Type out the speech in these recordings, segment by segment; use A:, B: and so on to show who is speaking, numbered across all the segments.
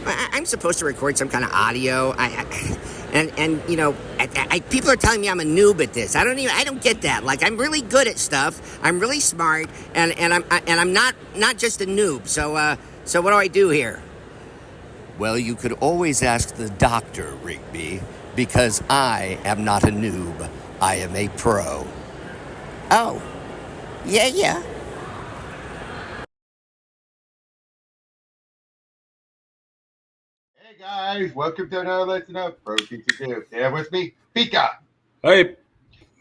A: I'm supposed to record some kind of audio. And you know, people are telling me I'm a noob at this. I don't get that. Like, I'm really good at stuff. I'm really smart, and I'm not just a noob. So what do I do here?
B: Well, you could always ask the doctor, Rigby, because I am not a noob. I am a pro.
A: Oh, yeah.
C: Hey guys, welcome to another lesson of Protein to Do. Stay with me, Pika.
D: Hey.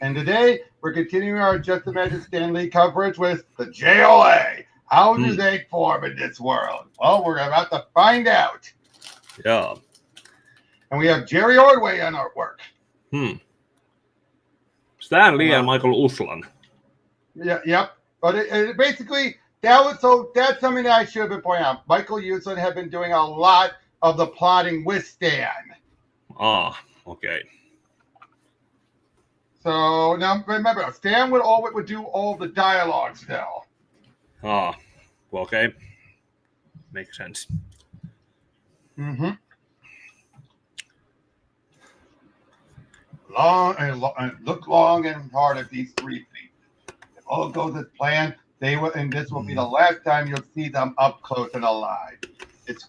C: And today we're continuing our Just Imagine Stan Lee coverage with the JLA. How do they form in this world? Well, we're about to find out.
D: Yeah.
C: And we have Jerry Ordway on artwork.
D: Stan Lee and Michael Uslan.
C: Yeah, yep. But it basically, that's something that I should have been pointing out. Michael Uslan had been doing a lot of the plotting with Stan.
D: Ah, okay.
C: So now remember, Stan would do all the dialogue still.
D: Ah, well, okay. Makes sense.
C: Mm-hmm. Look long and hard at these 3 feet. If all goes as planned, and this will be the last time you'll see them up close and alive.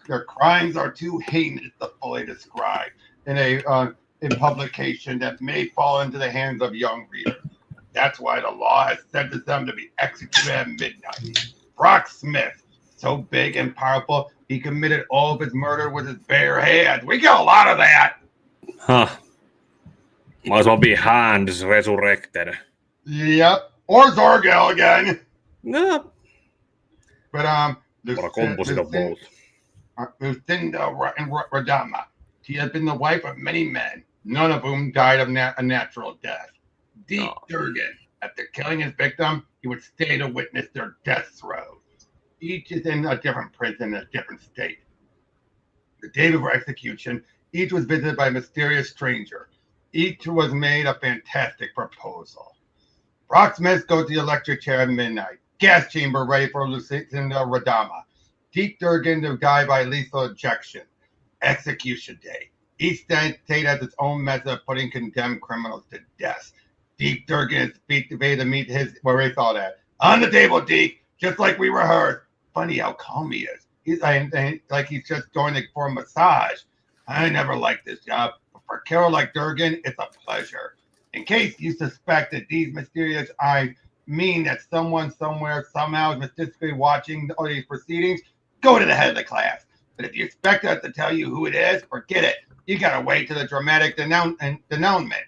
C: Their crimes are too heinous to fully describe in publication that may fall into the hands of young readers. That's why the law has sentenced them to be executed at midnight. Brock Smith, so big and powerful, he committed all of his murder with his bare hands. We get a lot of that.
D: Huh. Might as well be hands resurrected.
C: Yep. Or Zorgel again.
D: No.
C: But
D: Or a composite of both.
C: Lucinda Radama. She has been the wife of many men, none of whom died of a natural death. Deep Durgan, after killing his victim, he would stay to witness their death throes. Each is in a different prison in a different state. The day of execution, each was visited by a mysterious stranger. Each was made a fantastic proposal. Brock Smith goes to the electric chair at midnight. Gas chamber ready for Lucinda Radama. Deep Durgan to die by lethal injection. Execution day. Each state has its own method of putting condemned criminals to death. Deep Durgan is ready to meet where he thought at. On the table, Deep, just like we rehearsed. Funny how calm he is. Like he's just going for a massage. I never liked this job. But for a killer like Durgan, it's a pleasure. In case you suspect that these mysterious eyes mean that someone somewhere somehow is mystically watching all these proceedings, go to the head of the class. But if you expect us to tell you who it is, forget it. You gotta wait to the dramatic denouement.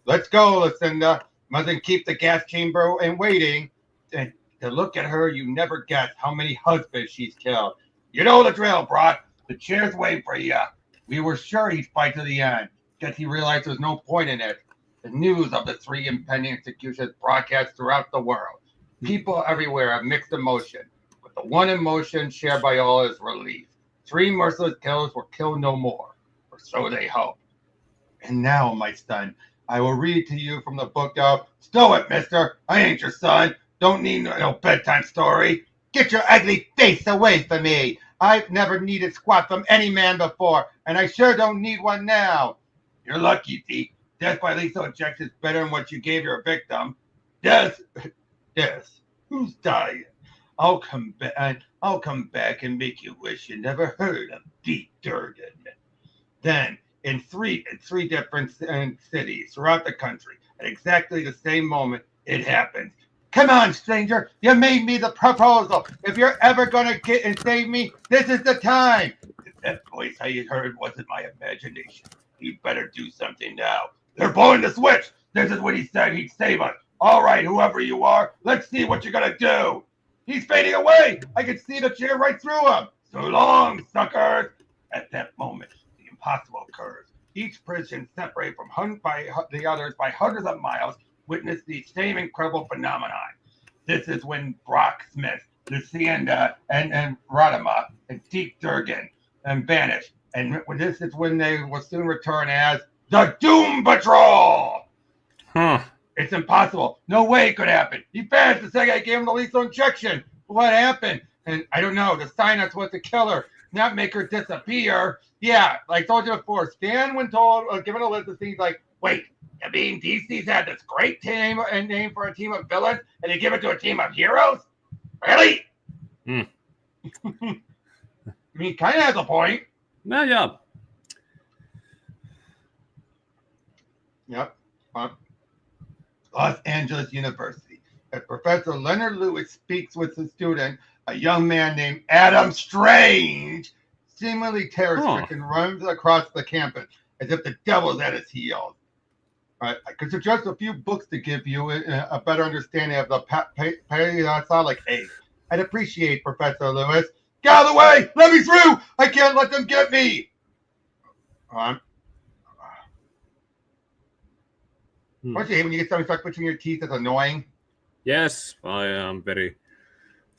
C: Let's go, Lucinda. Mustn't keep the gas chamber and waiting. And to look at her, you never guess how many husbands she's killed. You know the drill, Brock. The chair's waiting for you. We were sure he'd fight to the end. Guess he realized there's no point in it. The news of the 3 impending executions broadcast throughout the world. People everywhere have mixed emotion, but the one emotion shared by all is relief. 3 merciless killers will kill no more, or so they hope. And now, my son, I will read to you from the book of Stow it, mister. I ain't your son. Don't need no bedtime story. Get your ugly face away from me. I've never needed squat from any man before, and I sure don't need one now. You're lucky, Deke. Death by lethal injection is better than what you gave your victim. Death. Who's dying? I'll come back and make you wish you never heard of Deep Durgan. Then, in three different cities throughout the country, at exactly the same moment, it happens. Come on, stranger. You made me the proposal. If you're ever going to get and save me, this is the time. If that voice I heard wasn't my imagination, you better do something now. They're blowing the switch. This is what he said. He'd save us. All right, whoever you are, let's see what you're going to do. He's fading away. I can see the chair right through him. So long, suckers. At that moment, the impossible occurs. Each prison separated from the others by hundreds of miles witnessed the same incredible phenomenon. This is when Brock Smith, Lucinda, and Radama, and Deep Durgan, and vanish. And this is when they will soon return as the Doom Patrol. It's impossible. No way it could happen. He vanished the second I gave him the lethal injection. What happened? And I don't know. The Synapse was the killer. not make her disappear. Yeah, like I told you before, Stan, when told, given a list of things like, wait, you mean DC's had this great team and name for a team of villains, and you give it to a team of heroes? Really?
D: Hmm.
C: I mean, kind of has a point.
D: Yeah.
C: Yep. Los Angeles University. As Professor Leonard Lewis speaks with the student, a young man named Adam Strange, seemingly terror-stricken, runs across the campus as if the devil's at his heels. Right. I could suggest a few books to give you a better understanding of the Paleontologic age. I'd appreciate, Professor Lewis. Get out of the way! Let me through! I can't let them get me! Don't you hate when you get something stuck between your teeth? That's annoying.
D: Yes, I am very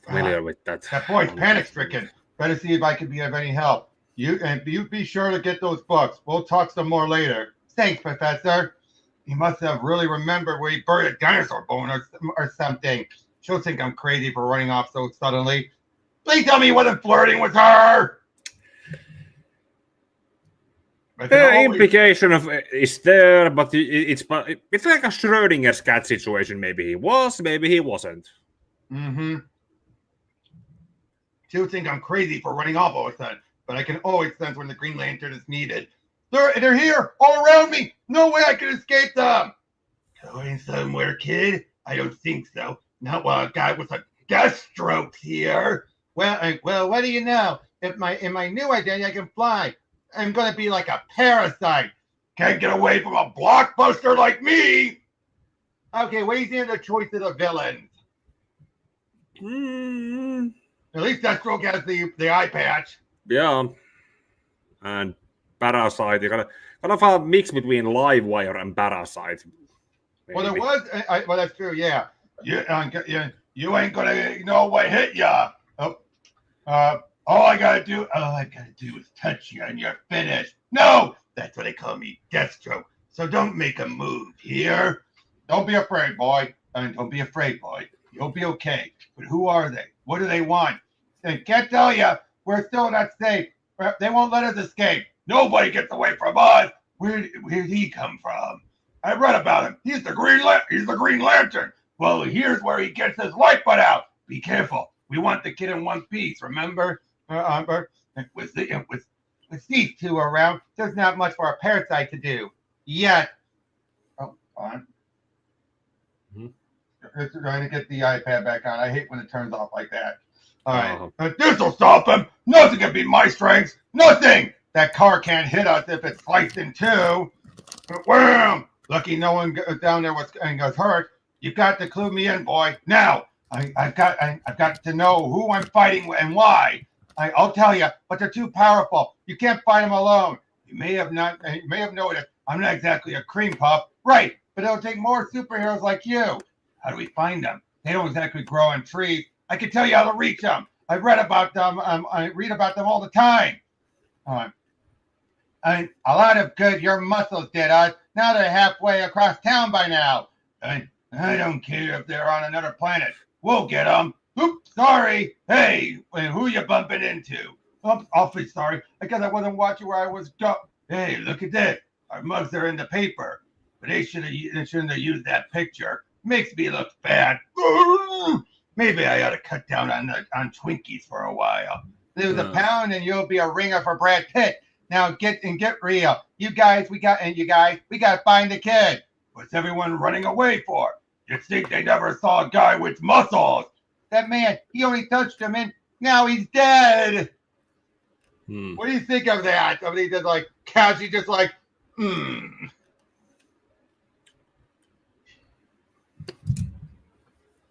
D: familiar with that.
C: That boy's panic-stricken. Better see if I can be of any help. You be sure to get those books. We'll talk some more later. Thanks, Professor. He must have really remembered where he buried a dinosaur bone or something. She'll think I'm crazy for running off so suddenly. Please tell me he wasn't flirting with her.
D: The implication of is there, but it's like a Schrodinger's cat situation. Maybe he was, maybe he wasn't.
C: Mm-hmm. She'll think I'm crazy for running off all of a sudden, but I can always sense when the Green Lantern is needed. They're here, all around me. No way I can escape them. Going somewhere, kid? I don't think so. Not while a guy with a Deathstroke's here. Well, what do you know? In my new identity, I can fly. I'm going to be like a parasite. Can't get away from a blockbuster like me. Okay, what do you think of the choice of the villains? At least Deathstroke has the eye patch.
D: Yeah. And Parasite, you kind of a mix between Livewire and Parasite. Maybe.
C: Well, there was. Well, that's true. Yeah. You ain't gonna know what hit ya. All I gotta do is touch you, and you're finished. No, that's what they call me, Deathstroke. So don't make a move here. Don't be afraid, boy. Don't be afraid, boy. You'll be okay. But who are they? What do they want? I can't tell you. We're still not safe. They won't let us escape. Nobody gets away from us. Where'd he come from? I read about him. He's the Green Lantern. Well, here's where he gets his life put out. Be careful. We want the kid in one piece. Remember? With these two around, there's not much for a parasite to do yet. Oh, on. It's trying to get the iPad back on. I hate when it turns off like that. All right. This will stop him. Nothing can beat my strength. Nothing. That car can't hit us if it's sliced in two. Wham! Lucky no one down there was hurt. You got to clue me in, boy. Now, I've got to know who I'm fighting and why. I'll tell you, but they're too powerful. You can't fight them alone. You may have noticed I'm not exactly a cream puff, right? But it'll take more superheroes like you. How do we find them? They don't exactly grow on trees. I can tell you how to reach them. I've read about them. I read about them all the time. A lot of good your muscles did us. Now they're halfway across town by now. I don't care if they're on another planet. We'll get them. Oops, sorry. Hey, who you bumping into? Oops, awfully sorry. I guess I wasn't watching where I was. Hey, look at this. Our mugs are in the paper. But they shouldn't have used that picture. Makes me look bad. Maybe I ought to cut down on Twinkies for a while. Lose a pound and you'll be a ringer for Brad Pitt. Now get real. We got to find the kid. What's everyone running away for? You think they never saw a guy with muscles? That man, he only touched him and now he's dead. What do you think of that? Somebody just like casually just like,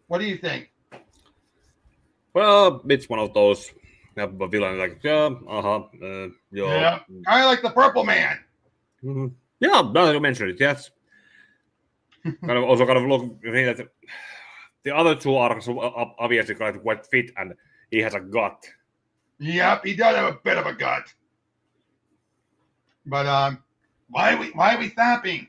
C: What do you think?
D: Well, it's one of those villains like, yeah,
C: I like the Purple Man.
D: Mm-hmm. Yeah, now that you mentioned it, yes. kind of look that the other two are obviously quite fit, and he has a gut.
C: Yep, he does have a bit of a gut. But why are we stopping?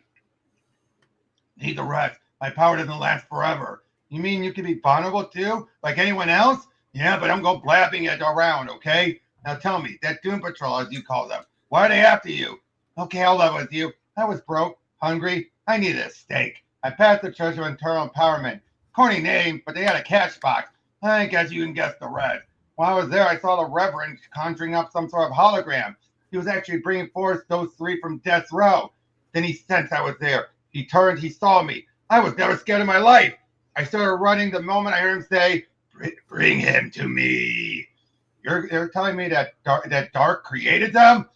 C: Need the rest. My power doesn't last forever. You mean you can be vulnerable too, like anyone else? Yeah, but don't go blabbing it around, okay? Now tell me, that Doom Patrol, as you call them, why are they after you? Okay, I'll level with you. I was broke, hungry. I needed a steak. I passed the Church of Internal Empowerment. Corny name, but they had a cash box. I guess you can guess the rest. While I was there, I saw the Reverend conjuring up some sort of hologram. He was actually bringing forth those three from death row. Then he sensed I was there. He turned, he saw me. I was never scared in my life. I started running the moment I heard him say, bring him to me. You're telling me that Dark created them?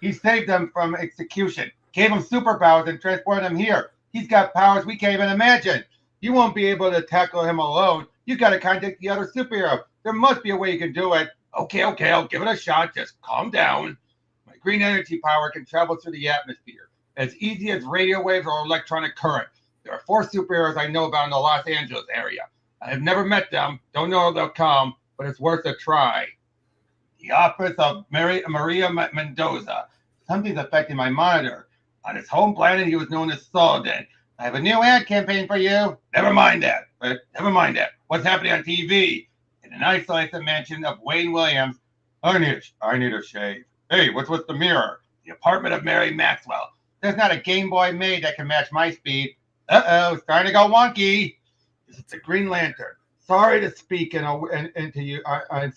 C: He saved them from execution, gave them superpowers, and transported them here. He's got powers we can't even imagine. You won't be able to tackle him alone. You got to contact the other superhero. There must be a way you can do it. Okay, I'll give it a shot. Just calm down. My green energy power can travel through the atmosphere as easy as radio waves or electronic current. There are 4 superheroes I know about in the Los Angeles area. I have never met them. Don't know if they'll come, but it's worth a try. The office of Maria Mendoza. Something's affecting my monitor. On his home planet, he was known as Solden. I have a new ad campaign for you. Never mind that. What's happening on TV? In an isolated mansion of Wayne Williams. I need a shave. Hey, what's with the mirror? The apartment of Mary Maxwell. There's not a Game Boy made that can match my speed. Uh-oh, it's starting to go wonky. It's a Green Lantern. Sorry to speak into you and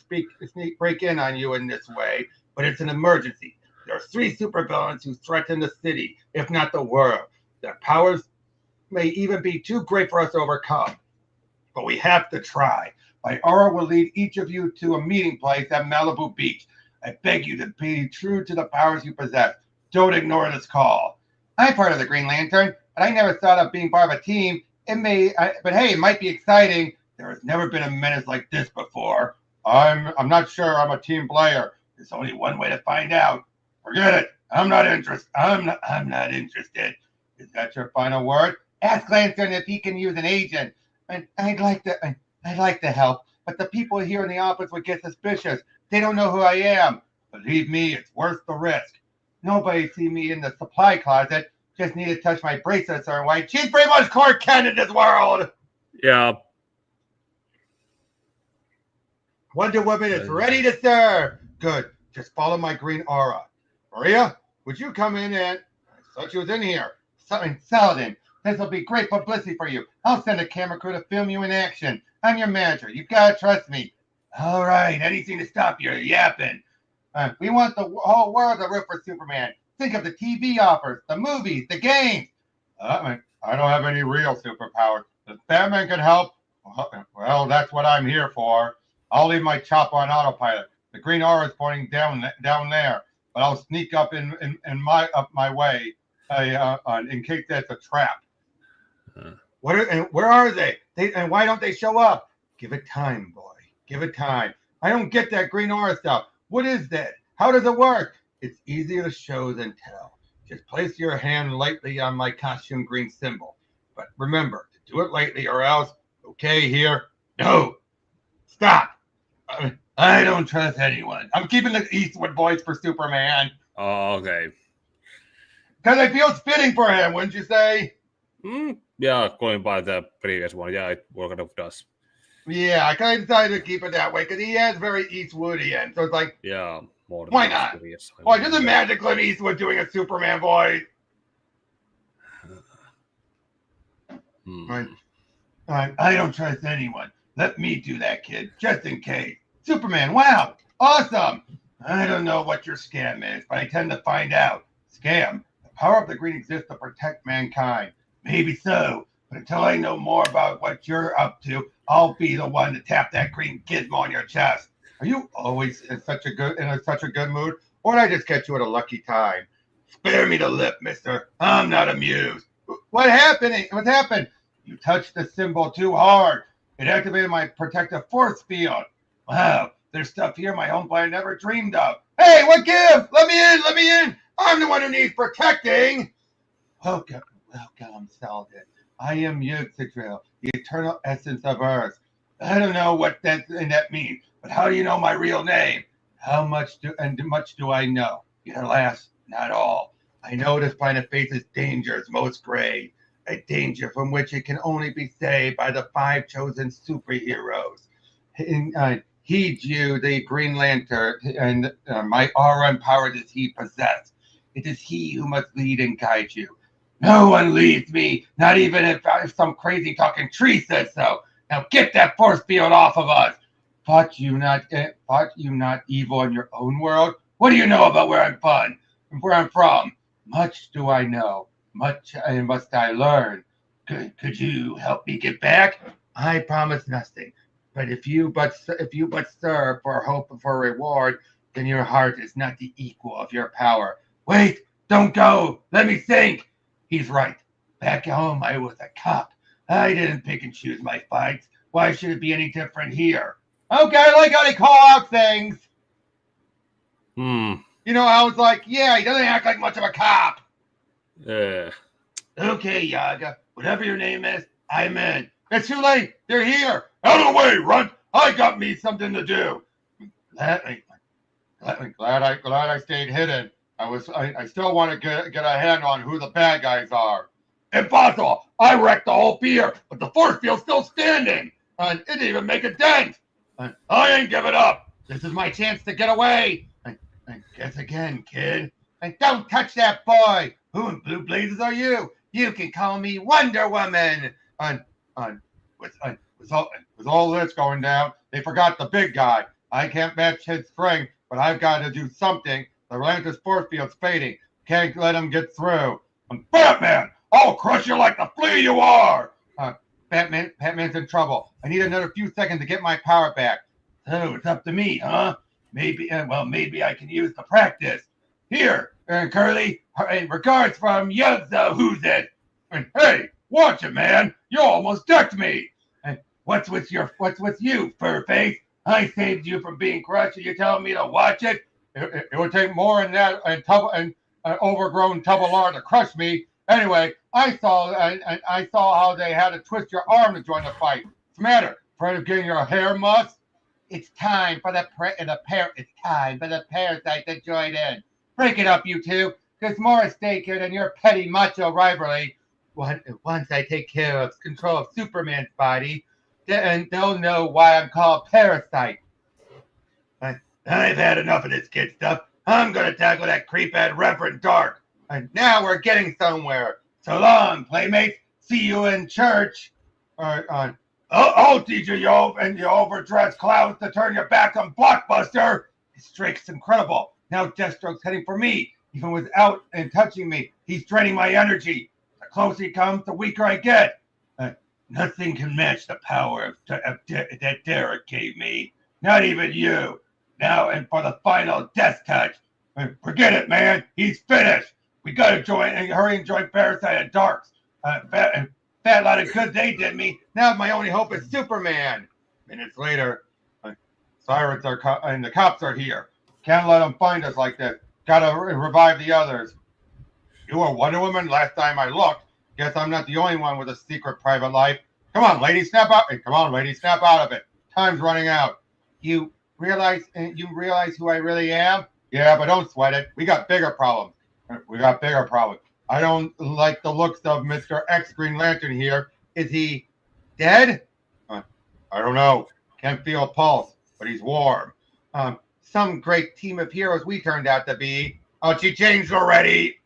C: break in on you in this way, but it's an emergency. There are 3 supervillains who threaten the city, if not the world. Their powers may even be too great for us to overcome, but we have to try. My aura will lead each of you to a meeting place at Malibu Beach. I beg you to be true to the powers you possess. Don't ignore this call. I'm part of the Green Lantern, but I never thought of being part of a team. But hey, it might be exciting. There has never been a menace like this before. I'm not sure I'm a team player. There's only one way to find out. Forget it. I'm not interested. I'm not interested. Is that your final word? Ask Lantern if he can use an agent. And I'd like to help, but the people here in the office would get suspicious. They don't know who I am. Believe me, it's worth the risk. Nobody see me in the supply closet. Just need to touch my bracelets or white. She's pretty much Clark Kent in this world.
D: Yeah.
C: Wonder Woman is ready to serve. Good. Just follow my green aura. Maria, would you come in and... I thought you was in here. Saladin, this will be great publicity for you. I'll send a camera crew to film you in action. I'm your manager. You've got to trust me. All right. Anything to stop your yapping. We want the whole world to root for Superman. Think of the TV offers, the movies, the games. I don't have any real superpowers. If Batman can help, well, that's what I'm here for. I'll leave my chopper on autopilot. The green aura is pointing down there, but I'll sneak up my way in case that's a trap. Where are they? And why don't they show up? Give it time, boy. Give it time. I don't get that green aura stuff. What is that? How does it work? It's easier to show than tell. Just place your hand lightly on my costume green symbol. But remember to do it lightly or else, okay, here, no. Stop. I don't trust anyone. I'm keeping the Eastwood voice for Superman.
D: Oh, okay.
C: Because I feel it's fitting for him, wouldn't you say?
D: Yeah, going by the previous one. Yeah, it kind of does.
C: Yeah, I kind of decided to keep it that way because he has very Eastwoodian. So it's like,
D: yeah, more than
C: why not? Why just imagine Clint Eastwood doing a Superman voice? I don't trust anyone. Let me do that, kid, just in case. Superman, wow, awesome. I don't know what your scam is, but I tend to find out. Scam, the power of the green exists to protect mankind. Maybe so, but until I know more about what you're up to, I'll be the one to tap that green gizmo on your chest. Are you always in such a good mood, or did I just catch you at a lucky time? Spare me the lip, mister. I'm not amused. What happened? What happened? You touched the symbol too hard. It activated my protective force field. Wow, there's stuff here my home planet never dreamed of. Hey, what gives? Let me in. I'm the one who needs protecting. Welcome, Saladin. I am Yggdrasil, the eternal essence of Earth. I don't know what that means, but how do you know my real name? How much do I know? Alas, not all. I know this planet faces dangers most grave, a danger from which it can only be saved by the 5 chosen superheroes. heed you, the Green Lantern, and my aura and power does he possess. It is he who must lead and guide you. No one leads me, not even if some crazy talking tree says so. Now get that force field off of us. Thought you not evil in your own world? What do you know about where I'm from? Much do I know. Much must I learn. Could you help me get back? I promise nothing. But if you but serve for hope and for reward, then your heart is not the equal of your power. Wait, don't go. Let me think. He's right. Back home, I was a cop. I didn't pick and choose my fights. Why should it be any different here? Okay, I like how they call out things. You know, I was like, yeah, he doesn't act like much of a cop. Okay, Yaga, whatever your name is, I'm in. It's too late. They're here. Out of the way, Runt. I got me something to do. Glad I stayed hidden. I still want to get a hand on who the bad guys are. Impossible. I wrecked the whole pier, but the force field's still standing. And it didn't even make a dent. I ain't giving up. This is my chance to get away. Guess again, kid. And don't touch that boy. Who in blue blazes are you? You can call me Wonder Woman. With all this going down, they forgot the big guy. I can't match his strength, but I've got to do something. The Atlantis force field's fading. Can't let him get through. I'm Batman. I'll crush you like the flea you are. Batman's in trouble. I need another few seconds to get my power back. So it's up to me, huh? Maybe I can use the practice. Here, Curly, regards from Yuzza, who's it? And hey, watch it, man. You almost ducked me. And what's with you, Furface? I saved you from being crushed, and you're telling me to watch it? It would take more than that and overgrown Tubular to crush me. Anyway, I saw how they had to twist your arm to join the fight. What's the matter? Afraid of getting your hair mussed? It's time for the parasite to join in. Break it up, you two. There's more at stake here than your petty macho rivalry. Once I take care of control of Superman's body, then they'll know why I'm called Parasite. I've had enough of this kid stuff. I'm going to tackle that creephead Reverend Dark. And now we're getting somewhere. So long, playmates. See you in church. I'll teach you and you overdressed clowns to turn your back on Blockbuster. His streak's incredible. Now Deathstroke's heading for me. Even without touching me, he's draining my energy. The closer he comes, the weaker I get. Nothing can match the power that Darrk gave me. Not even you. Now and for the final death touch. Forget it, man. He's finished. We gotta hurry and join Parasite and Darks. Fat lot of good they did me. Now my only hope is Superman. Minutes later, sirens and the cops are here. Can't let them find us like this. Gotta revive the others. You were Wonder Woman last time I looked. Guess I'm not the only one with a secret private life. Come on, lady, snap out. Come on, lady, snap out of it. Time's running out. You realize who I really am? Yeah, but don't sweat it. We got bigger problems. I don't like the looks of Mr. X Green Lantern here. Is he dead? I don't know. Can't feel a pulse, but he's warm. Some great team of heroes we turned out to be. Oh, she changed already.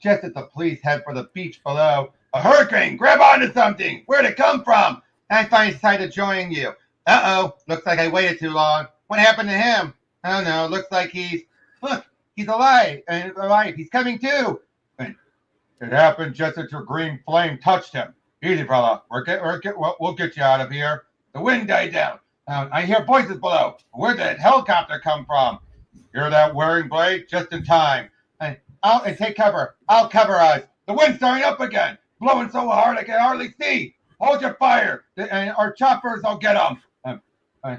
C: Just as the police head for the beach below, a hurricane, grab onto something. Where'd it come from? I finally decided to join you. Uh-oh, looks like I waited too long. What happened to him? I don't know, looks like he's alive. He's coming too. It happened just as your green flame touched him. Easy, brother. We'll get you out of here. The wind died down. I hear voices below. Where'd that helicopter come from? Hear that whirring blade? Just in time. Take cover. I'll cover us. The wind's starting up again. Blowing so hard I can hardly see. Hold your fire. And our choppers will get them.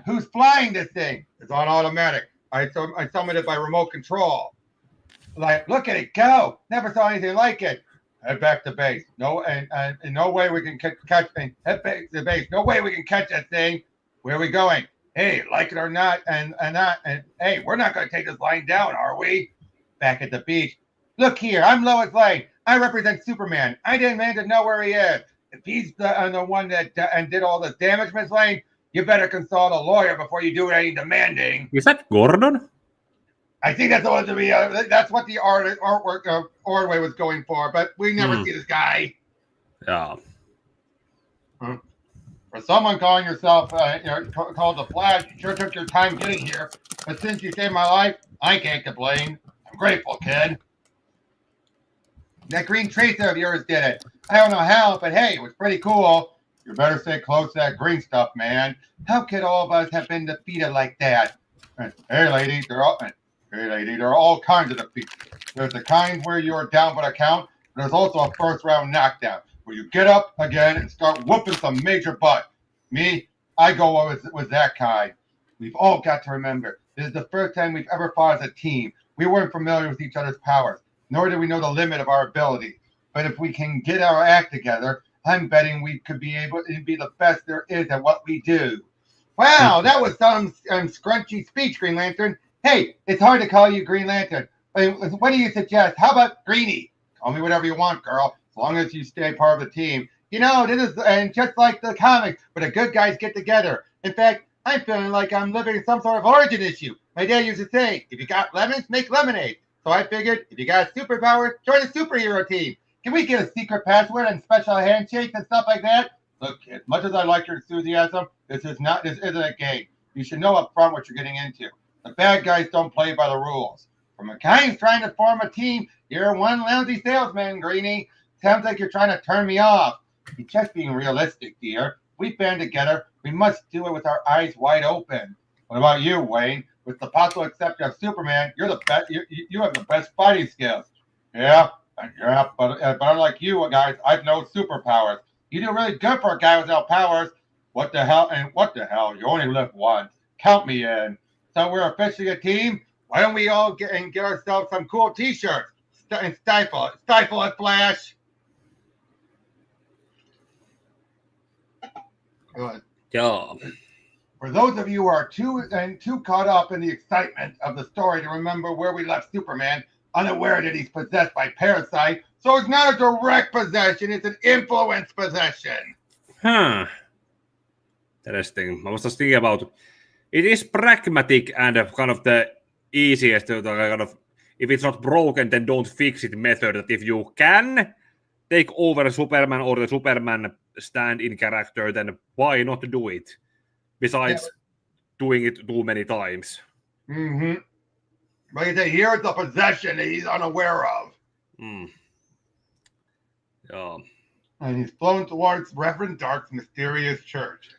C: Who's flying this thing? It's on automatic. I summoned it by remote control. Look at it go. Never saw anything like it. Head back to base. No way we can catch thing. Head back to base. No way we can catch that thing. Where are we going? Hey, like it or not, and hey, we're not going to take this line down, are we? Back at the beach. Look here, I'm Lois Lane. I represent Superman. I demand to know where he is. If he's the one that did all this damage, Miss Lane, you better consult a lawyer before you do any demanding.
D: Is that Gordon?
C: I think that's what the artwork Ordway was going for, but we never see this guy.
D: Yeah.
C: For someone calling yourself called the Flash, you sure took your time getting here. But since you saved my life, I can't complain. I'm grateful, kid. That green tracer of yours did it. I don't know how, but hey, it was pretty cool. You better stay close to that green stuff, man. How could all of us have been defeated like that? Hey, lady, there are all kinds of defeats. There's the kind where you are down for the count. There's also a first round knockdown where you get up again and start whooping some major butt. Me, I go with that kind. We've all got to remember, this is the first time we've ever fought as a team. We weren't familiar with each other's powers, nor did we know the limit of our ability. But if we can get our act together, I'm betting we could be able to be the best there is at what we do. Wow, that was some scrunchy speech, Green Lantern. Hey, it's hard to call you Green Lantern. What do you suggest? How about Greenie? Call me whatever you want, girl, as long as you stay part of the team. You know, this is just like the comics, where the good guys get together. In fact, I'm feeling like I'm living some sort of origin issue. My dad used to say, if you got lemons, make lemonade. So I figured, if you got superpowers, join the superhero team. Can we get a secret password and special handshakes and stuff like that? Look, as much as I like your enthusiasm, this isn't a game. You should know up front what you're getting into. The bad guys don't play by the rules. From a kind trying to form a team, you're one lousy salesman, Greenie. Sounds like you're trying to turn me off. You're just being realistic, dear. We band together. We must do it with our eyes wide open. What about you, Wayne? With the possible exception of Superman, you're the best. You have the best fighting skills. Yeah, but unlike you guys, I've no superpowers. You do really good for a guy without powers. What the hell? You only live once. Count me in. So we're officially a team. Why don't we all get ourselves some cool T-shirts and stifle it, Flash. Good.
D: Yeah.
C: For those of you who are too caught up in the excitement of the story to remember where we left Superman, unaware that he's possessed by parasite, so it's not a direct possession, it's an influence possession.
D: Huh. Interesting. I was just thinking about it is pragmatic and kind of the easiest to kind of, if it's not broken, then don't fix it method. That if you can take over Superman or the Superman stand-in character, then why not do it? Besides doing it too many times.
C: Mm-hmm. But here's the possession that he's unaware of.
D: Yeah.
C: And he's flown towards Reverend Dark's mysterious church.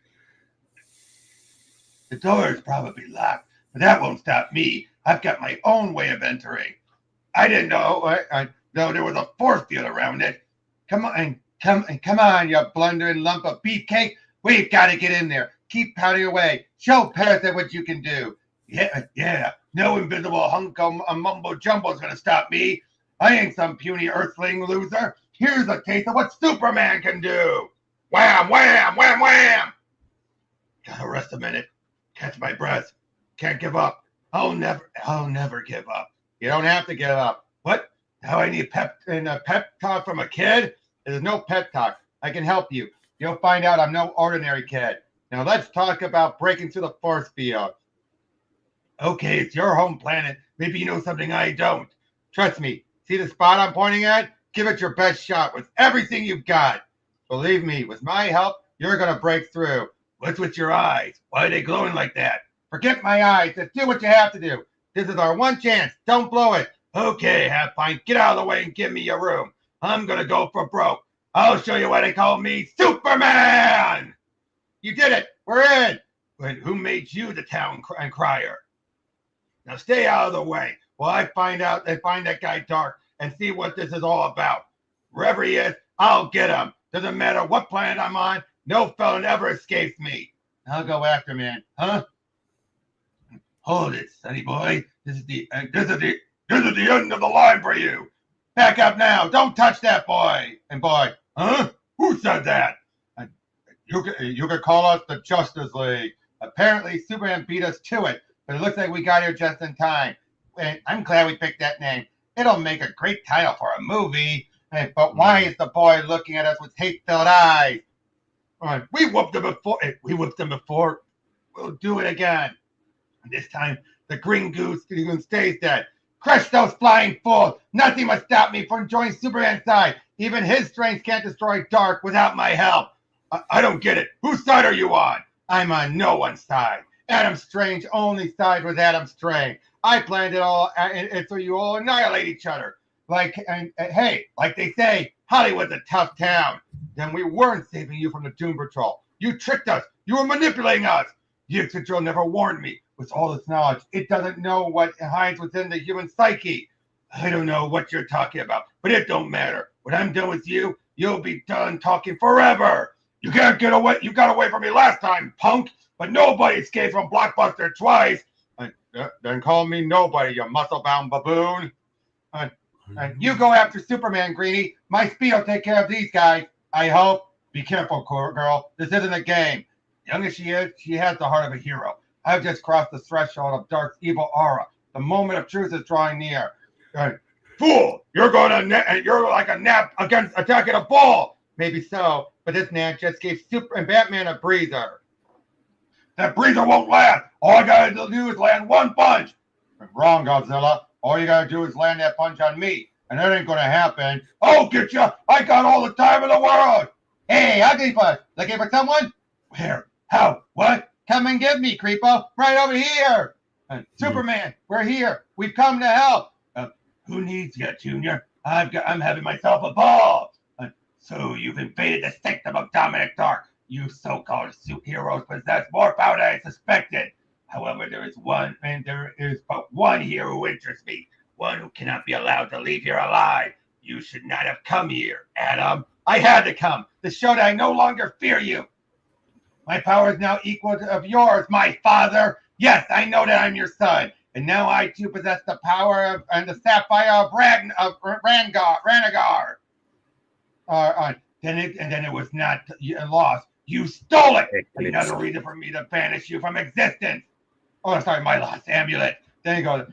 C: The door is probably locked, but that won't stop me. I've got my own way of entering. I didn't know. I know there was a force field around it. Come on, you blundering lump of beefcake. We've got to get in there. Keep pounding away. Show Parasite what you can do. Yeah. No invisible hunk of mumbo jumbo is going to stop me. I ain't some puny earthling loser. Here's a taste of what Superman can do. Wham, wham, wham, wham. Gotta rest a minute. Catch my breath. Can't give up. I'll never give up. You don't have to give up. What? Now I need a pep talk from a kid? There's no pep talk. I can help you. You'll find out I'm no ordinary kid. Now let's talk about breaking through the force field. Okay, it's your home planet. Maybe you know something I don't. Trust me. See the spot I'm pointing at? Give it your best shot with everything you've got. Believe me, with my help, you're going to break through. What's with your eyes? Why are they glowing like that? Forget my eyes. Just do what you have to do. This is our one chance. Don't blow it. Okay, half pint. Get out of the way and give me your room. I'm going to go for broke. I'll show you why they call me Superman. You did it. We're in. But who made you the town crier? Now stay out of the way while I find that guy Dark and see what this is all about. Wherever he is, I'll get him. Doesn't matter what planet I'm on. No felon ever escapes me. I'll go after man, huh? Hold it, sonny boy. This is the end of the line for you. Back up now. Don't touch that boy. And boy, huh? Who said that? You could call us the Justice League. Apparently, Superman beat us to it, but it looks like we got here just in time. And I'm glad we picked that name. It'll make a great title for a movie. But why is the boy looking at us with hate-filled eyes? We whooped them before. We'll do it again. And this time, the green goose stays dead. Crush those flying fools. Nothing must stop me from joining Superman's side. Even his strength can't destroy Dark without my help. I don't get it. Whose side are you on? I'm on no one's side. Adam Strange only sides with Adam Strange. I planned it all, and so you all annihilate each other. Hey, like they say, Hollywood's a tough town. Then we weren't saving you from the Doom Patrol. You tricked us. You were manipulating us. The Patrol never warned me. With all this knowledge, it doesn't know what hides within the human psyche. I don't know what you're talking about, but it don't matter. When I'm done with you, you'll be done talking forever. You can't get away. You got away from me last time, punk. But nobody escaped from Blockbuster twice. Then call me nobody, you muscle-bound baboon. You go after Superman, Greenie. My speed will take care of these guys. I hope. Be careful, girl. This isn't a game. Young as she is, she has the heart of a hero. I've just crossed the threshold of Dark's evil aura. The moment of truth is drawing near. Fool! You're like a gnat against attacking a bull. Maybe so, but this gnat just gave Super and Batman a breather. That breather won't last. All I gotta do is land one punch. Wrong, Godzilla. All you gotta do is land that punch on me, and that ain't gonna happen. I'll get you. I got all the time in the world. Hey, ugly butt. Looking for someone? Where? How? What? Come and get me, creepo. Right over here. Superman, we're here. We've come to help. Who needs you, Junior? I'm having myself a ball. So you've invaded the sanctum of Dominic Darrk. You so-called superheroes possess more power than I suspected. However, there is but one here who interests me. One who cannot be allowed to leave here alive. You should not have come here, Adam. I had to come to show that I no longer fear you. My power is now equal to of yours, my father. Yes, I know that I'm your son. And now I too possess the power and the sapphire of Ranagar. Then it was not lost. You stole it. Another reason for me to banish you from existence. Oh, sorry, my lost amulet. Then he goes,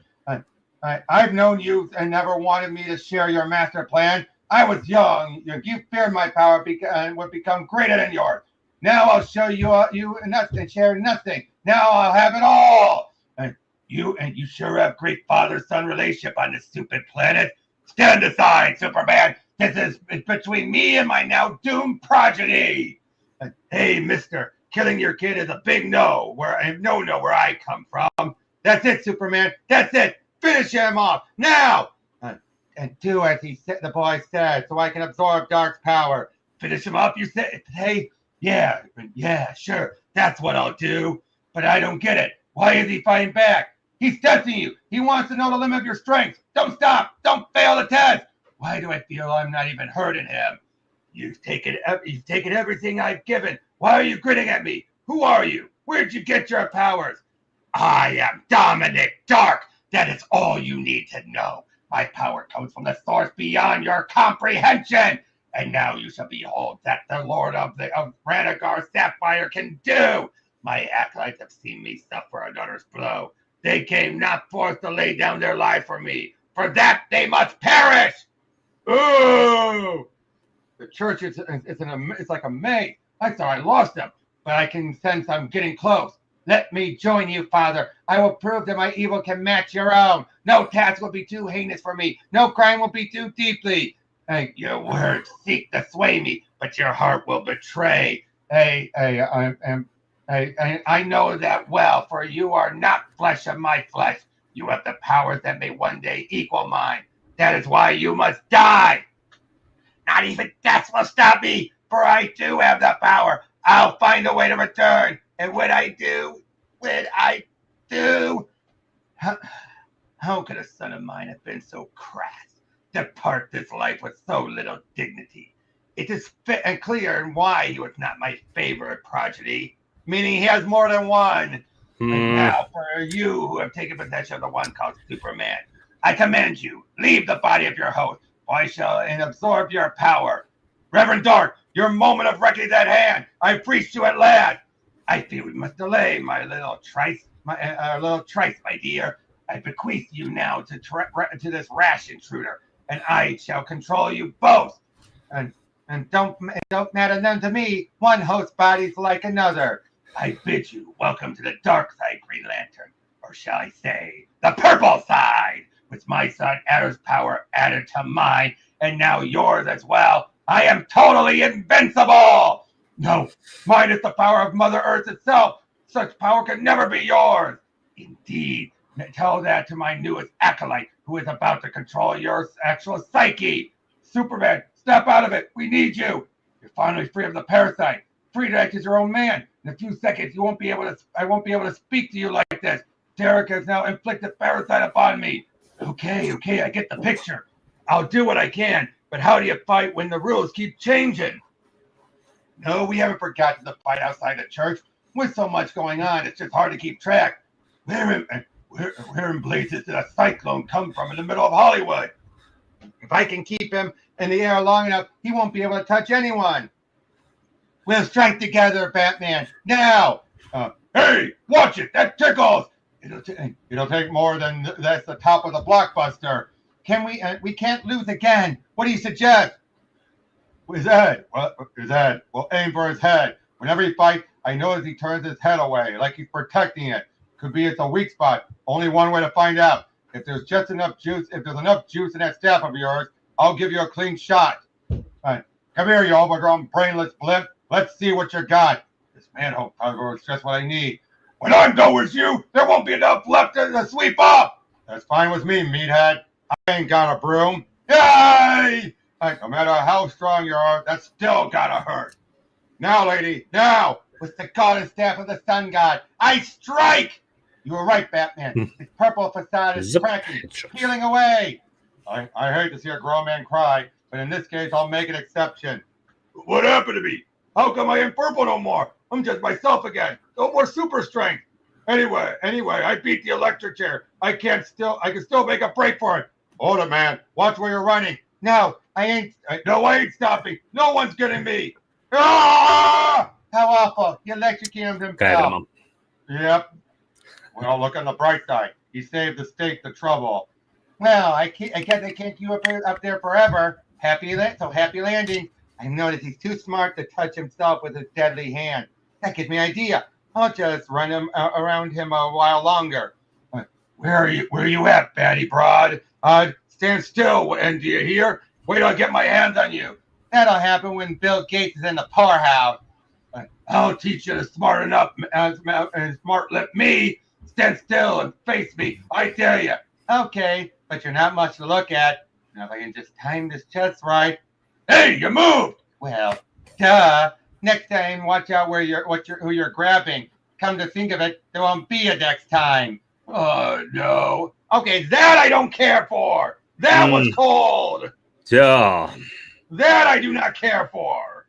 C: I've known you and never wanted me to share your master plan. I was young. You feared my power and would become greater than yours. Now I'll show you nothing, share nothing. Now I'll have it all. And you sure have great father-son relationship on this stupid planet. Stand aside, Superman. This is between me and my now doomed progeny. Hey, mister, killing your kid is a big no. Where I come from. That's it, Superman. That's it. Finish him off now. And do as the boy said, so I can absorb Dark's power. Finish him off, you said? Hey, yeah, sure. That's what I'll do. But I don't get it. Why is he fighting back? He's testing you. He wants to know the limit of your strength. Don't stop. Don't fail the test. Why do I feel I'm not even hurting him? You've taken everything I've given. Why are you grinning at me? Who are you? Where'd you get your powers? I am Dominic Darrk. That is all you need to know. My power comes from the source beyond your comprehension. And now you shall behold that the Lord of Ranagar Sapphire can do. My acolytes have seen me suffer another's blow. They came not forth to lay down their life for me. For that they must perish. Ooh! The church it's like a maze. I thought I lost them, but I can sense I'm getting close. Let me join you, Father. I will prove that my evil can match your own. No task will be too heinous for me. No crime will be too deeply. Hey, your words seek to sway me, but your heart will betray. I know that well, for you are not flesh of my flesh. You have the powers that may one day equal mine. That is why you must die. Not even death will stop me, for I do have the power. I'll find a way to return. And when I do, how could a son of mine have been so crass? Depart this life with so little dignity. It is fit and clear why he was not my favorite progeny, meaning he has more than one. And now for you who have taken possession of the one called Superman, I command you, leave the body of your host, or I shall absorb your power. Reverend Dark, your moment of reckoning is at hand. I've reached you at last. I fear we must delay, my little trice, my dear. I bequeath you now to this rash intruder, and I shall control you both. And
E: And don't matter none to me. One host body's like another.
C: I bid you welcome to the dark side, Green Lantern. Or shall I say, the purple side, with my son Adder's power added to mine, and now yours as well. I am totally invincible! No, mine is the power of Mother Earth itself. Such power can never be yours. Indeed, tell that to my newest acolyte, who is about to control your actual psyche. Superman, step out of it. We need you. You're finally free of the parasite, free to act as your own man. In a few seconds, I won't be able to speak to you like this. Darrk has now inflicted parasite upon me. Okay, I get the picture. I'll do what I can, but how do you fight when the rules keep changing? No, we haven't forgotten the fight outside the church. With so much going on, it's just hard to keep track. Where in blazes did a cyclone come from in the middle of Hollywood?
E: If I can keep him in the air long enough, he won't be able to touch anyone. We'll strike together, Batman. Now!
C: Hey, watch it. That tickles.
E: It'll take more than that's the top of the blockbuster. Can we? We can't lose again. What do you suggest? His head. His head. We'll aim for his head. Whenever he fights, I notice he turns his head away, like he's protecting it. Could be it's a weak spot. Only one way to find out. If there's enough juice in that staff of yours, I'll give you a clean shot. Come here, you overgrown, brainless blimp. Let's see what you got. This manhole cover is just what I need.
C: When I'm done with you, there won't be enough left to sweep up.
E: That's fine with me, meathead. I ain't got a broom. Yay! No matter how strong you are, that's still gotta hurt. Now, lady, now, with the golden staff of the sun god, I strike! You were right, Batman. His purple facade is cracking, peeling away. I hate to see a grown man cry, but in this case, I'll make an exception.
C: What happened to me? How come I ain't purple no more? I'm just myself again. No more super strength. Anyway, I beat the electric chair. I can still make a break for it.
E: Hold it, man. Watch where you're running. No, I ain't
C: stopping. No one's getting me.
E: Ah! How awful. He electrocuted himself. Yep. Well, look on the bright side. He saved the state the trouble. Well, I guess I can't keep you up there forever. Happy landing. I noticed he's too smart to touch himself with his deadly hand. That gives me an idea. I'll just run him around him a while longer.
C: Where are you at, Batty Broad? Stand still, and do you hear? Wait till I get my hands on you.
E: That'll happen when Bill Gates is in the poorhouse.
C: I'll teach you to smart lip me. Stand still and face me. I tell you.
E: Okay, but you're not much to look at. Now if I can just time this just right.
C: Hey, you moved.
E: Well, duh. Next time, watch out who you're grabbing. Come to think of it, there won't be a next time.
C: Oh no. Okay, that I don't care for. That was cold.
D: Yeah.
C: That I do not care for.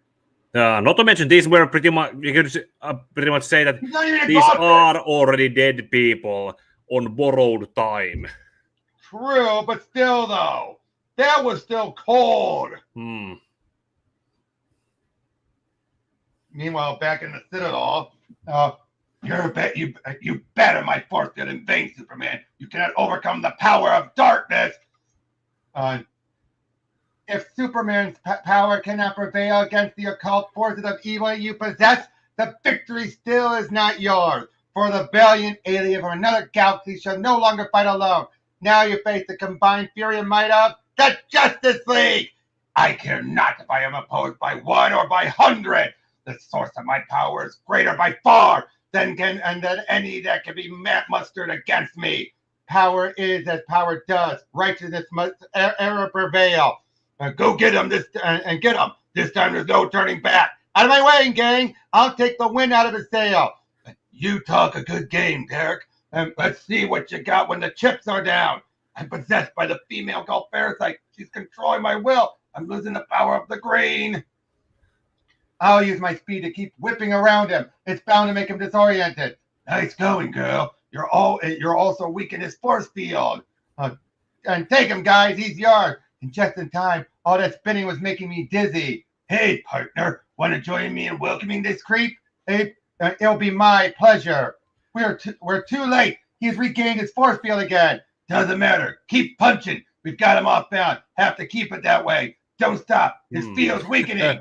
D: Not to mention, these were pretty much, you could pretty much say that these are already dead people on borrowed time.
C: True, but still though, that was still cold. Meanwhile, back in the Citadel, you batter my force field in vain, Superman. You cannot overcome the power of darkness.
E: If Superman's power cannot prevail against the occult forces of evil you possess, the victory still is not yours. For the valiant alien from another galaxy shall no longer fight alone. Now you face the combined fury and might of the Justice League.
C: I care not if I am opposed by 1 or by 100. The source of my power is greater by far than any that can be mustered against me.
E: Power is as power does. Righteousness must ever prevail.
C: Go get him and get him. This time there's no turning back.
E: Out of my way, gang. I'll take the wind out of his sail.
C: You talk a good game, Darrk. Let's see what you got when the chips are down. I'm possessed by the female called Parasite. She's controlling my will. I'm losing the power of the green.
E: I'll use my speed to keep whipping around him. It's bound to make him disoriented.
C: Nice going, girl. You're also weak in his force field.
E: And take him, guys. He's yours. And just in time, all that spinning was making me dizzy.
C: Hey, partner, want to join me in welcoming this creep?
E: It'll be my pleasure. We're too late. He's regained his force field again.
C: Doesn't matter. Keep punching. We've got him off bound. Have to keep it that way.
E: Don't stop. This field's weakening.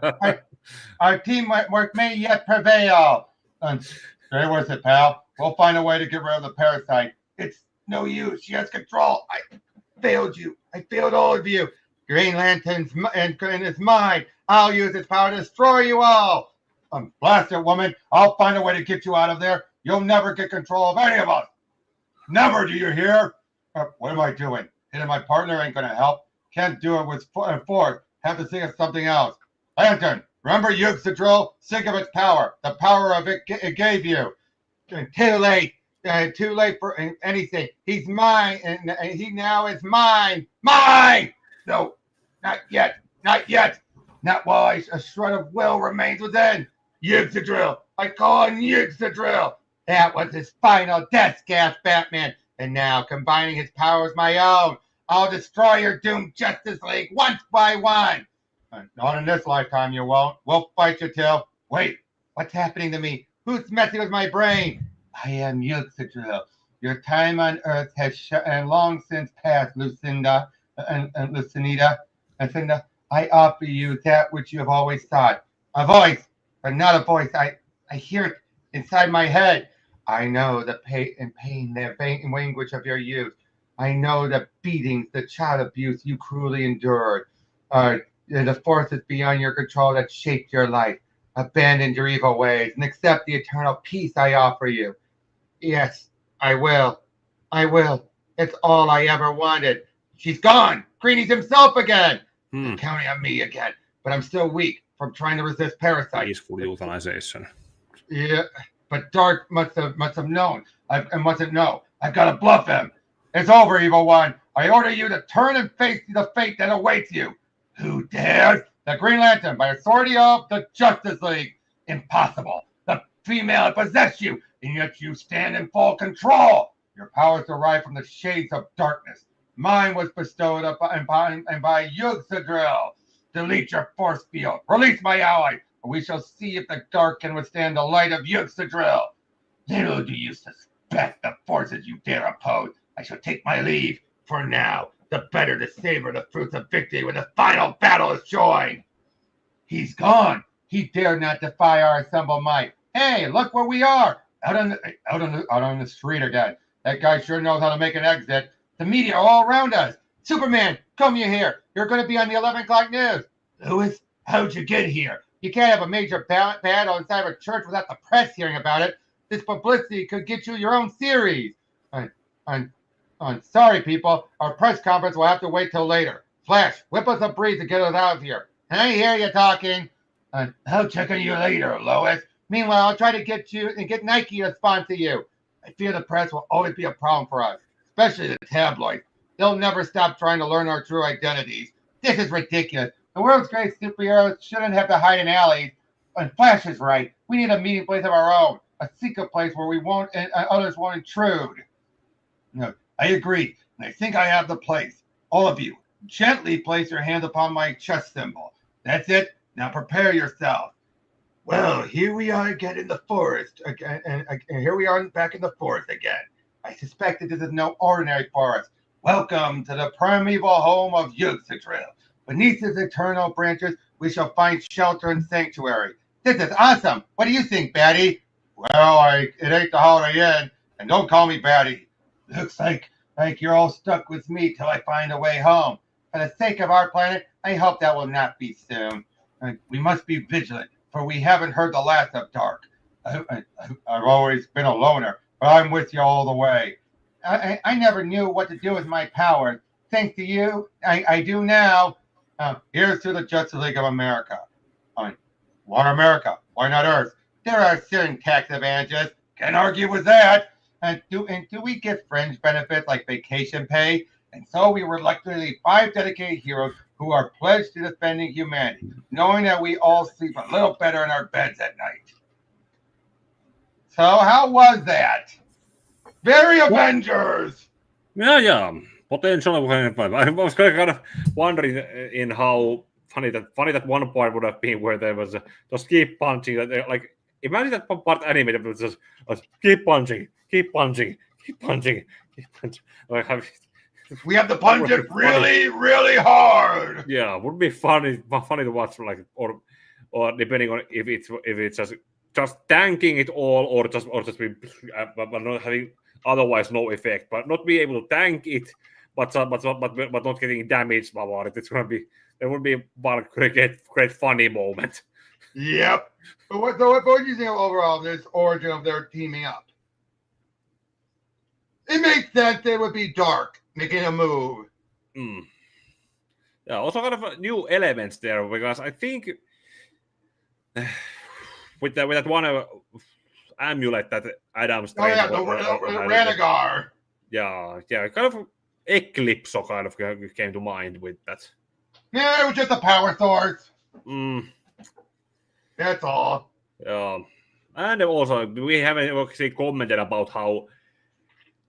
E: Our teamwork may yet prevail. Stay with it, pal. We'll find a way to get rid of the parasite. It's no use. She has control. I failed you. I failed all of you. Green Lantern's and it's mine. I'll use its power to destroy you all. Blast it, woman. I'll find a way to get you out of there. You'll never get control of any of us. Never, do you hear? What am I doing? Hitting my partner ain't going to help. Can't do it with force. Have to think of something else. Lantern, remember Yggdrasil? Think of its power. The power of it gave you. Too late. Too late for anything. He's mine, and he now is mine. Mine! No, not yet. Not yet. Not while a shred of will remains within. Yggdrasil. I call on Yggdrasil. That was his final death gasp, Batman. And now, combining his powers my own, I'll destroy your doomed Justice League once by one. Not in this lifetime, you won't. We'll fight you till. Wait, what's happening to me? Who's messing with my brain? I am Yggdrasil. Your time on Earth has long since passed, Lucinda and Lucinda. Lucinda, I offer you that which you have always sought. A voice, but not a voice. I hear it inside my head. I know the pain, the language of your youth. I know the beatings, the child abuse you cruelly endured. The forces beyond your control that shaped your life. Abandon your evil ways and accept the eternal peace I offer you. Yes, I will. I will. It's all I ever wanted. She's gone. Greeny's himself again. They're counting on me again. But I'm still weak from trying to resist parasites.
D: Peaceful euthanization.
E: Yeah, but Dark must have known. I mustn't know. I've got to bluff him. It's over, evil one. I order you to turn and face the fate that awaits you. Who dares? The Green Lantern, by authority of the Justice League. Impossible. The female possessed you, and yet you stand in full control. Your powers derive from the shades of darkness. Mine was bestowed upon by Yggdrasil. Delete your force field. Release my ally, and we shall see if the dark can withstand the light of Yggdrasil. Little do you suspect the forces you dare oppose. I shall take my leave. For now, the better to savor the fruits of victory when the final battle is joined. He's gone. He dared not defy our assembled might. Hey, look where we are. Out on the street again. That guy sure knows how to make an exit. The media are all around us. Superman, come here. You're going to be on the 11 o'clock news. Louis, how'd you get here? You can't have a major battle inside of a church without the press hearing about it. This publicity could get you your own series. I'm sorry, people. Our press conference will have to wait till later. Flash, whip us a breeze to get us out of here. I hear you talking. I'll check on you later, Lois. Meanwhile, I'll try to get Nike to sponsor you. I fear the press will always be a problem for us, especially the tabloids. They'll never stop trying to learn our true identities. This is ridiculous. The world's great superheroes shouldn't have to hide in alleys. And Flash is right. We need a meeting place of our own, a secret place where we won't and others won't intrude. No, I agree, and I think I have the place. All of you, gently place your hands upon my chest symbol. That's it. Now prepare yourself. Well, here we are again in the forest, and here we are back in the forest again. I suspect that this is no ordinary forest. Welcome to the primeval home of Yggdrasil. Beneath its eternal branches, we shall find shelter and sanctuary. This is awesome. What do you think, Batty? Well, it ain't the Holiday Inn, and don't call me Batty. Looks like you're all stuck with me till I find a way home. For the sake of our planet, I hope that will not be soon. We must be vigilant, for we haven't heard the last of Dark. I've always been a loner, but I'm with you all the way. I never knew what to do with my powers. Thanks to you, I do now. Here's to the Justice League of America. Why America? Why not Earth? There are certain tax advantages. Can't argue with that. And do we get fringe benefits like vacation pay? And so we were luckily 5 dedicated heroes who are pledged to defending humanity, knowing that we all sleep a little better in our beds at night. So how was that? Very Avengers!
D: Yeah. Potential. I was kind of wondering in how funny that one part would have been where there was just keep punching. Like imagine that part animated was just keep punching. Like,
C: We have to punch it really, really hard.
D: Yeah, would be funny to watch, like, or depending on if it's just tanking it all, or just be, but not having otherwise no effect, but not be able to tank it, but not getting damaged about it. It's gonna be, there would be one great funny moment.
C: Yep. But what do you think of overall this origin of their teaming up? It makes sense they would be Dark making a move.
D: Yeah, also kind of new elements there, because I think with that one amulet that Adam Strange.
C: The Renegar.
D: Yeah, kind of Eclipse kind of came to mind with that.
C: Yeah, it was just a power source. That's all.
D: Yeah, and also we haven't actually commented about how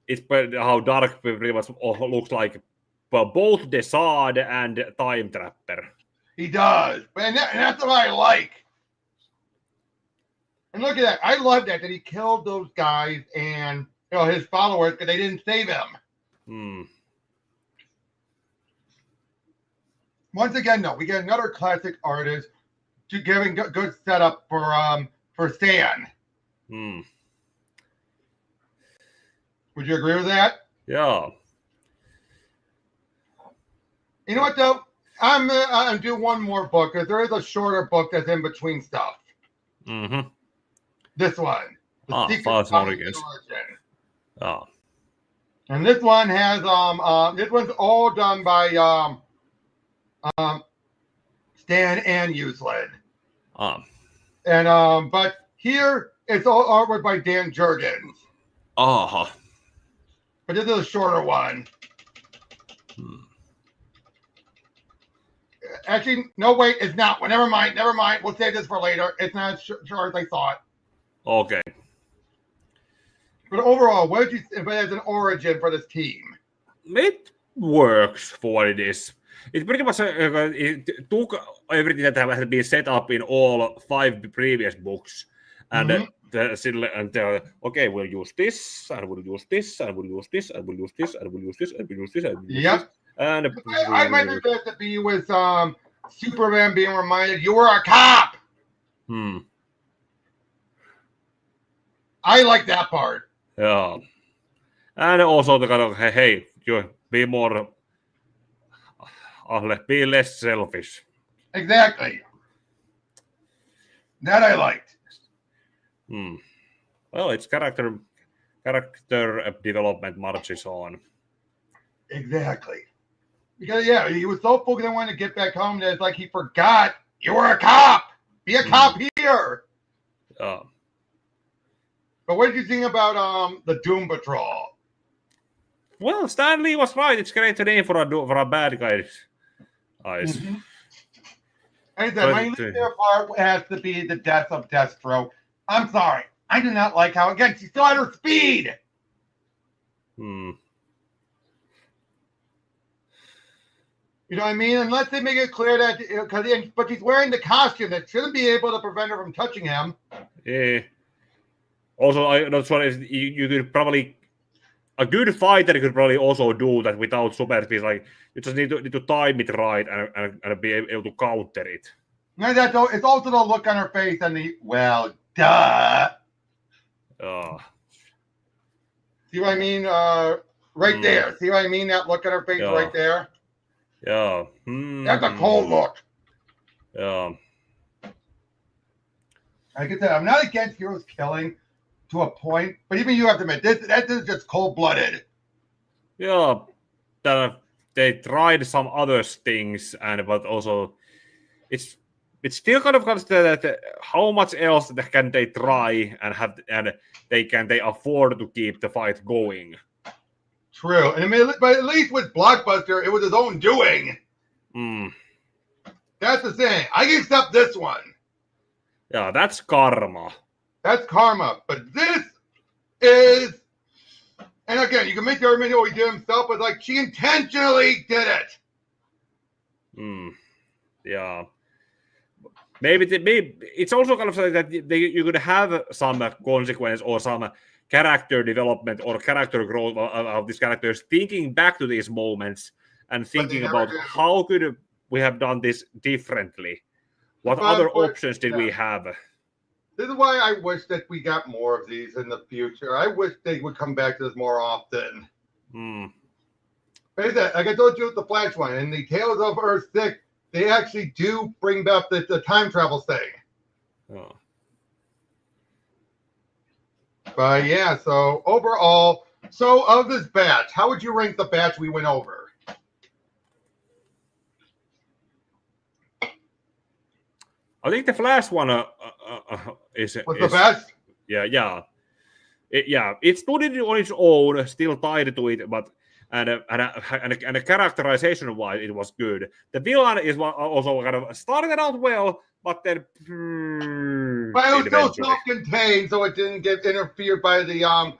D: Dark pretty much looks like both Desad and Time Trapper.
C: He does, and that's what I like. And look at that! I love that he killed those guys and his followers because they didn't save him. Once again, though, we get another classic artist to giving good setup for Stan. Would you agree with that?
D: Yeah.
C: You know what, though? I'm gonna do one more book, because there is a shorter book that's in between stuff. This one.
D: False Origins.
C: And this one has this one's all done by Stan and Usled. And but here it's all artwork by Dan Jurgens. But this is a shorter one. Actually, no, wait, it's not. Well, never mind. We'll save this for later. It's not as short as I thought.
D: Okay.
C: But overall, what did you think as an origin for this team?
D: It works for what it is. It pretty much it took everything that had been set up in all 5 previous books, and okay, we'll use this, and we'll use this, and we'll use this, and we'll use this, and we'll use this, and we'll use this, and we'll use this.
C: Yep.
D: And
C: I might be best to be with Superman being reminded you were a cop. I like that part.
D: Yeah. And also the kind of, hey, you be more, be less selfish.
C: Exactly. That I liked.
D: Well, it's character development marches on.
C: Exactly. Because, yeah, he was so focused on wanting to get back home that it's like he forgot you were a cop. Be a cop here.
D: Yeah.
C: But what did you think about the Doom Patrol?
D: Well, Stan Lee was right. It's a great name for a bad guy's eyes.
C: I said, my least favorite part has to be the death of Destro. I'm sorry. I do not like how, again, she still had her speed. You know what I mean? Unless they make it clear that, but she's wearing the costume that shouldn't be able to prevent her from touching him.
D: Yeah. Also, that's what you could probably, a good fighter could probably also do that without super speed. Like, you just need to time it right and be able to counter it.
C: No, it's also the look on her face and well, duh. See what I mean? Right there. See what I mean? That look on her face right there.
D: Yeah.
C: That's a cold look.
D: Yeah.
C: Like I said, I'm not against heroes killing to a point, but even you have to admit that is just cold-blooded.
D: Yeah. They tried some other things, but also it's still kind of that how much else can they try and they afford to keep the fight going.
C: True, and I mean, but at least with Blockbuster, it was his own doing. That's the thing. I can accept this one.
D: Yeah, that's karma.
C: That's karma, but this is, and again, you can make the argument what he did himself, but like she intentionally did it.
D: Yeah. Maybe it's also kind of like that you could have some consequence or some character development or character growth of these characters, thinking back to these moments and thinking about how could we have done this differently. What other options did we have?
E: This is why I wish that we got more of these in the future. I wish they would come back to this more often. Like I told you with the Flash one, and the Tales of Earth 6, they actually do bring up the time travel thing.
D: Oh.
E: But yeah, so overall, so of this batch, how would you rank the batch we went over?
D: I think the Flash one is
E: the best.
D: Yeah. It stood on its own, still tied to it, but and a characterization wise, it was good. The villain is also kind of started out well, but then.
E: But it was still self-contained, so it didn't get interfered by the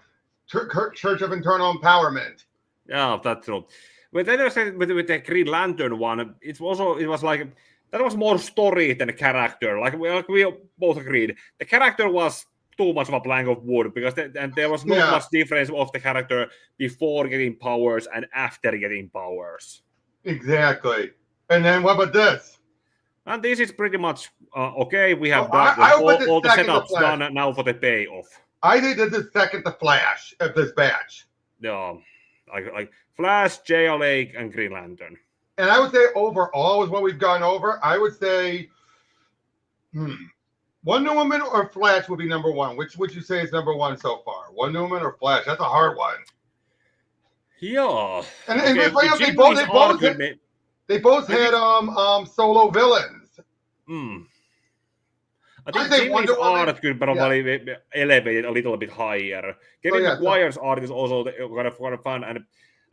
E: Church of Internal Empowerment.
D: Yeah, that's true. But then with the Green Lantern one, it was like that was more story than a character. Like we both agreed, the character was too much of a plank of wood because there was not much difference of the character before getting powers and after getting powers.
E: Exactly. And then what about this?
D: And this is pretty much okay. We have
E: all
D: the setups done now for the payoff.
E: I think this is second to Flash of this batch.
D: Yeah, like Flash, JLA, and Green Lantern.
E: And I would say overall is what we've gone over. I would say Wonder Woman or Flash would be number one. Which would you say is number one so far? Wonder Woman or Flash? That's a hard one.
D: Yeah.
E: And they both had solo villains.
D: I think Jimmy's art could probably elevate it a little bit higher. Kevin McGuire's art is also kind of fun, and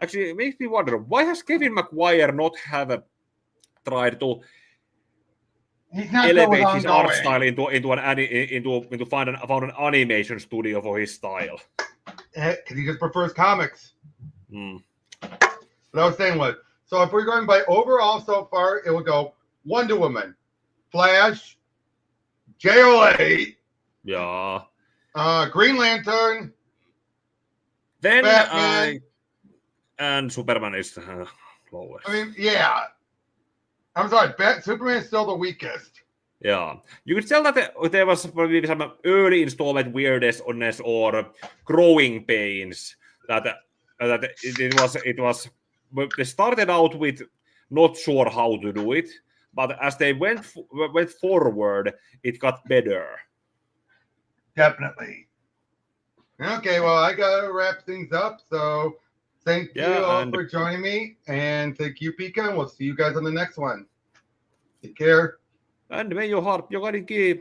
D: actually it makes me wonder, why has Kevin McGuire not tried to elevate his art style into found an animation studio for his style?
E: Because he just prefers comics. What I was saying was, so if we're going by overall so far, it would go Wonder Woman, Flash, JLA, Green Lantern,
D: then
E: Batman,
D: and Superman is lowest.
E: I mean, yeah. I'm sorry, Superman is still the weakest.
D: Yeah, you could tell that there was probably some early installment weirdness or growing pains that it was. They started out with not sure how to do it, but as they went forward, it got better.
E: Definitely. Okay, well, I gotta wrap things up. So thank you all for joining me, and thank you, Pika, and we'll see you guys on the next one. Take care.
D: And may your heart be guided.